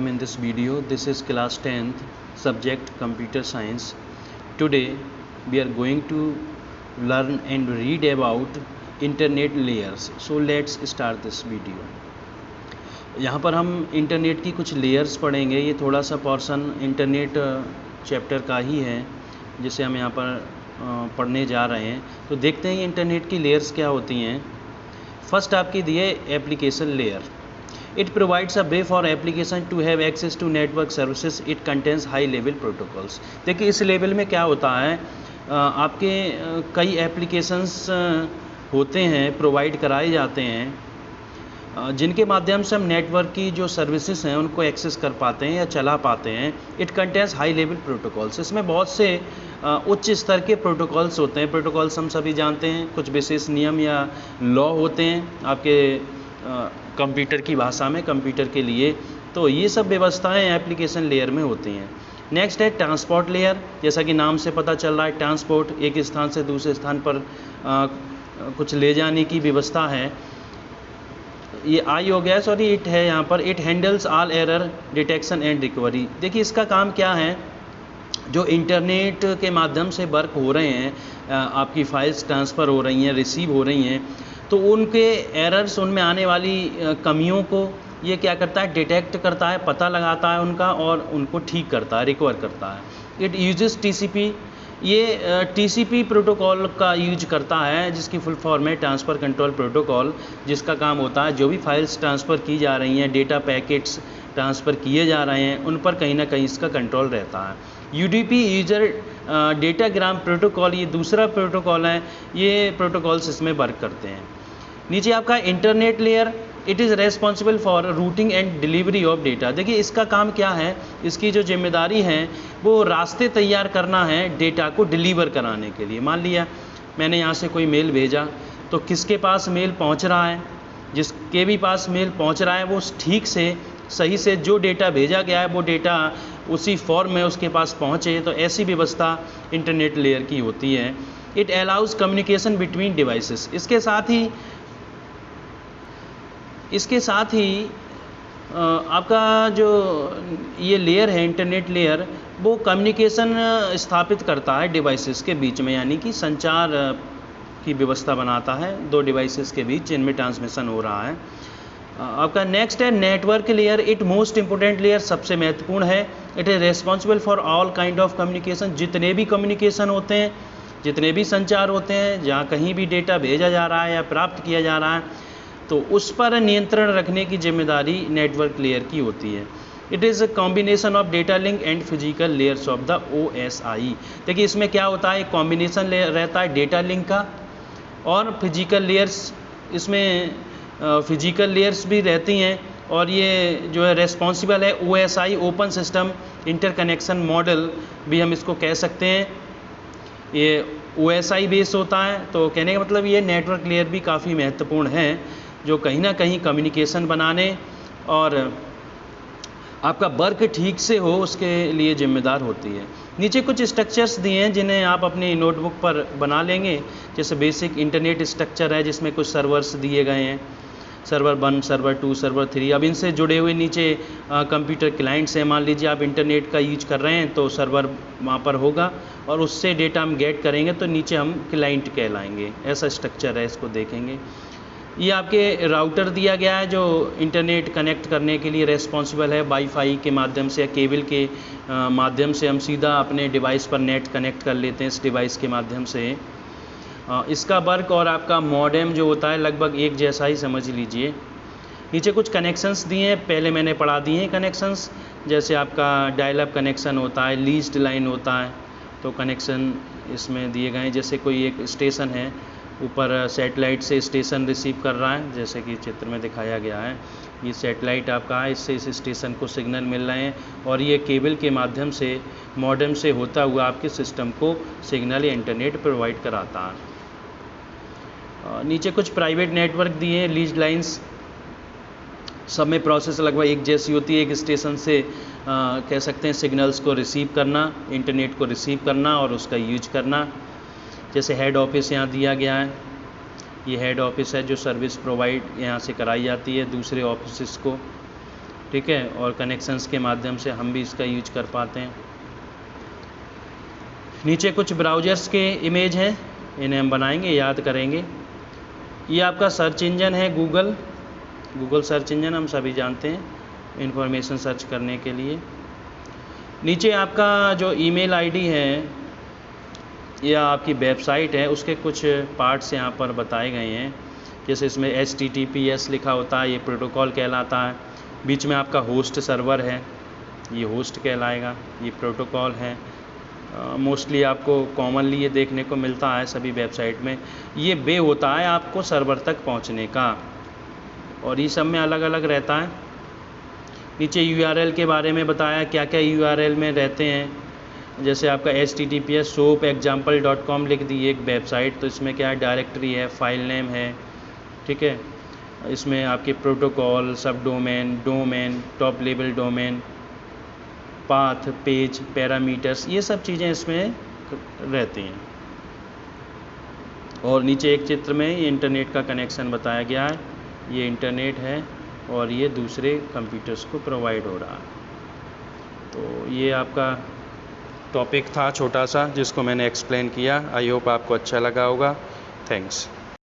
welcome in this video. This is class 10th subject computer science. Today we are going to learn and read about internet layers. So let's start this video. यहाँ पर हम internet की कुछ layers पढ़ेंगे. ये थोड़ा सा portion internet chapter का ही है जिसे हम यहाँ पर पढ़ने जा रहे हैं. तो देखते हैं इंटरनेट की लेयर्स क्या होती हैं. फर्स्ट आपकी दी है application layer. It provides a way for application to have access to network services. It contains high level protocols. देखिए इस लेवल में क्या होता है, आपके कई एप्लीकेशंस होते हैं, प्रोवाइड कराए जाते हैं, जिनके माध्यम से हम नेटवर्क की जो सर्विसेज हैं उनको एक्सेस कर पाते हैं या चला पाते हैं. It contains high level protocols. इसमें बहुत से उच्च स्तर के प्रोटोकॉल्स होते हैं. प्रोटोकॉल्स हम सभी जानते हैं, कुछ विशेष नियम या लॉ होते हैं आपके कंप्यूटर की भाषा में, कंप्यूटर के लिए. तो ये सब व्यवस्थाएं एप्लीकेशन लेयर में होती हैं. नेक्स्ट है ट्रांसपोर्ट लेयर. जैसा कि नाम से पता चल रहा है, ट्रांसपोर्ट एक स्थान से दूसरे स्थान पर कुछ ले जाने की व्यवस्था है. ये आई हो गया, सॉरी इट है यहाँ पर. It handles all error detection and recovery. देखिए इसका काम क्या है, जो इंटरनेट के माध्यम से वर्क हो रहे हैं, आपकी फाइल्स ट्रांसफ़र हो रही हैं, रिसीव हो रही हैं, तो उनके एरर्स, उनमें आने वाली कमियों को ये क्या करता है, डिटेक्ट करता है, पता लगाता है उनका और उनको ठीक करता है, रिकवर करता है. It uses TCP. ये टीसीपी प्रोटोकॉल का यूज करता है, जिसकी फुल फॉर्म है ट्रांसफ़र कंट्रोल प्रोटोकॉल, जिसका काम होता है जो भी फाइल्स ट्रांसफ़र की जा रही हैं, डेटा पैकेट्स ट्रांसफ़र किए जा रहे हैं, उन पर कहीं ना कहीं इसका कंट्रोल रहता है. यूडीपी यूजर डेटाग्राम प्रोटोकॉल, ये दूसरा प्रोटोकॉल है. ये प्रोटोकॉल्स इसमें वर्क करते हैं. नीचे आपका internet layer. It is responsible for routing and delivery of data. देखिए इसका काम क्या है, इसकी जो जिम्मेदारी है वो रास्ते तैयार करना है डेटा को डिलीवर कराने के लिए. मान लिया मैंने यहाँ से कोई मेल भेजा, तो किसके पास मेल पहुँच रहा है, जिसके भी पास मेल पहुँच रहा है वो ठीक से सही से जो डेटा भेजा गया है वो डेटा उसी फॉर्म में उसके पास पहुँचे. तो ऐसी व्यवस्था इंटरनेट लेयर की होती है. It allows communication between devices. इसके साथ ही आपका जो ये लेयर है इंटरनेट लेयर, वो कम्युनिकेशन स्थापित करता है डिवाइसेस के बीच में, यानी कि संचार की व्यवस्था बनाता है दो डिवाइसेस के बीच जिनमें ट्रांसमिशन हो रहा है. आपका नेक्स्ट है network layer. It most important layer, सबसे महत्वपूर्ण है. It is responsible for all kind of communication. जितने भी कम्युनिकेशन होते हैं, जितने भी संचार होते हैं, जहाँ कहीं भी डेटा भेजा जा रहा है या प्राप्त किया जा रहा है, तो उस पर नियंत्रण रखने की जिम्मेदारी नेटवर्क लेयर की होती है. It is a combination of data link and physical layers of the OSI. देखिए इसमें क्या होता है, कॉम्बिनेशन रहता है डेटा लिंक का और फिजिकल लेयर्स. इसमें फिजिकल लेयर्स भी रहती हैं और ये जो है रेस्पॉन्सिबल है OSI, open system interconnection model भी हम इसको कह सकते हैं. ये OSI बेस होता है. तो कहने का मतलब ये नेटवर्क लेयर भी काफ़ी महत्वपूर्ण है, जो कहीं ना कहीं कम्युनिकेशन बनाने और आपका वर्क ठीक से हो उसके लिए जिम्मेदार होती है. नीचे कुछ स्ट्रक्चर्स दिए हैं जिन्हें आप अपनी नोटबुक पर बना लेंगे. जैसे बेसिक इंटरनेट स्ट्रक्चर है, जिसमें कुछ सर्वर्स दिए गए हैं, सर्वर 1, सर्वर 2, सर्वर 3. अब इनसे जुड़े हुए नीचे कंप्यूटर क्लाइंट्स हैं. मान लीजिए आप इंटरनेट का यूज कर रहे हैं, तो सर्वर वहाँ पर होगा और उससे डेटा हम गेट करेंगे, तो नीचे हम क्लाइंट कहलाएंगे. ऐसा स्ट्रक्चर है, इसको देखेंगे. ये आपके राउटर दिया गया है जो इंटरनेट कनेक्ट करने के लिए रेस्पॉन्सिबल है. वाईफाई के माध्यम से या केबल के माध्यम से हम सीधा अपने डिवाइस पर नेट कनेक्ट कर लेते हैं इस डिवाइस के माध्यम से. इसका वर्क और आपका मॉडेम जो होता है लगभग एक जैसा ही समझ लीजिए. नीचे कुछ कनेक्शंस दिए हैं, पहले मैंने पढ़ा दिए हैं कनेक्शंस. जैसे आपका डायल अप कनेक्शन होता है, लीज्ड लाइन होता है, तो कनेक्शन इसमें दिए गए हैं. जैसे कोई एक स्टेशन है, ऊपर सैटेलाइट से स्टेशन रिसीव कर रहा है, जैसे कि चित्र में दिखाया गया है. ये सैटेलाइट आपका है, इससे इस स्टेशन को सिग्नल मिल रहे हैं और ये केबल के माध्यम से मॉडेम से होता हुआ आपके सिस्टम को सिग्नल या इंटरनेट प्रोवाइड कराता है. नीचे कुछ प्राइवेट नेटवर्क दिए हैं, लीज लाइंस. सब में प्रोसेस लगभग एक जैसी होती है. एक स्टेशन से कह सकते हैं सिग्नल्स को रिसीव करना, इंटरनेट को रिसीव करना और उसका यूज करना. जैसे हेड ऑफिस यहाँ दिया गया है, ये हेड ऑफिस है जो सर्विस प्रोवाइड यहाँ से कराई जाती है दूसरे ऑफिस को. ठीक है, और कनेक्शंस के माध्यम से हम भी इसका यूज कर पाते हैं। नीचे कुछ ब्राउज़र्स के इमेज हैं, इन्हें हम बनाएंगे, याद करेंगे। ये आपका सर्च इंजन है गूगल सर्च इंजन, हम सभी जानते हैं इंफॉर्मेशन सर्च करने के लिए। नीचे आपका जो ईमेल आईडी है या आपकी वेबसाइट है, उसके कुछ पार्ट्स यहाँ पर बताए गए हैं। जैसे इसमें HTTPS लिखा होता है, ये प्रोटोकॉल कहलाता है। बीच में आपका होस्ट सर्वर है, ये होस्ट कहलाएगा, ये प्रोटोकॉल है। मोस्टली आपको कॉमनली ये देखने को मिलता है सभी वेबसाइट में। ये वे होता है आपको सर्वर तक पहुंचने का, और ये सब में अलग अलग रहता है। नीचे URL के बारे में बताया, क्या क्या URL में रहते हैं। जैसे आपका HTTPS soapexample.com लिख दी एक वेबसाइट, तो इसमें क्या है, डायरेक्टरी है, फाइल नेम है, ठीक है। इसमें आपके प्रोटोकॉल, सब domain, top level domain, path, page, parameters, ये सब चीज़ें इसमें रहती हैं। और नीचे एक चित्र में ये इंटरनेट का कनेक्शन बताया गया है, ये इंटरनेट है और ये दूसरे कंप्यूटर्स को प्रोवाइड हो रहा है। तो ये आपका टॉपिक था छोटा सा, जिसको मैंने एक्सप्लेन किया। आई होप आपको अच्छा लगा होगा। थैंक्स।